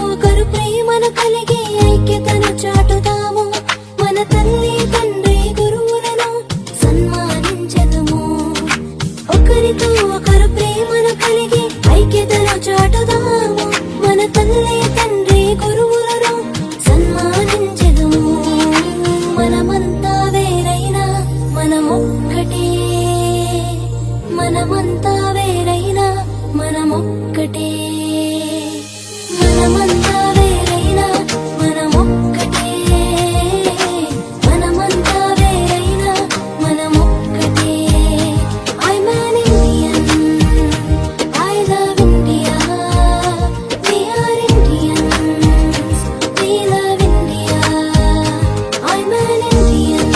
ఒకరు ప్రేమను కలిగి ఐక్యతను చాటుదాము మన తల్లి తండ్రి గురువులను సన్మానించెదము ఒకరితో ఒకరు ప్రేమను కలిగి ఐక్యతను చాటుదాము మన తల్లి తండ్రి గురువులను సన్మానించెదము మనమంతా వేరైనా మనమొక్కటే మనమంతా వేరైనా మనమొక్కటే మనమంతా వేరైనా మనమొక్కటే మనమంతా వేరైనా మనమొక్కటే I'm an Indian I love India We are Indians We love India I'm an Indian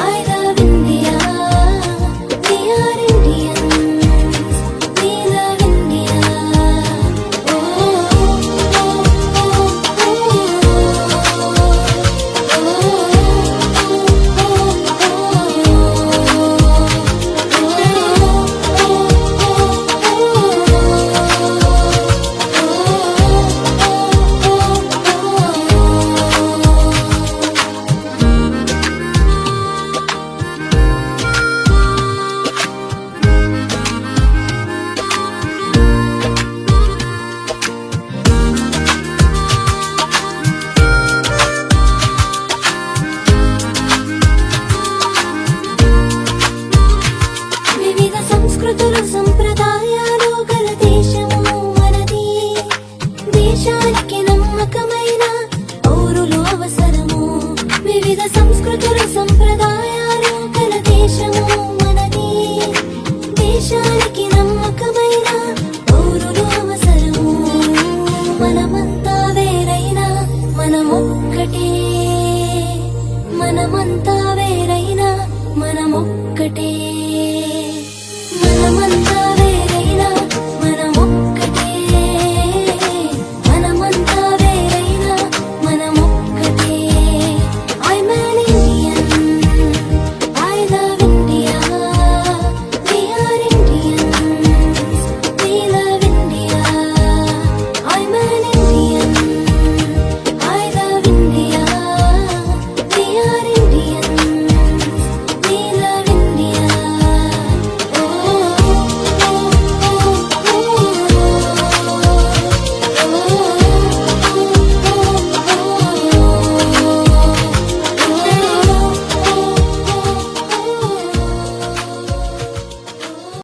I love India We are Indians We love India వివిధ సంస్కృతులు సంప్రదాయాలు గల దేశము మనది దేశానికి నమ్మకమైన పౌరులు అవసరము వివిధ సంస్కృతులు సంప్రదాయాలు గల దేశము మనది దేశానికి నమ్మకమైన పౌరులు అవసరము మనమంతా వేరైనా మనమొక్కటే మనమంతా వేరైనా మనమొక్కటే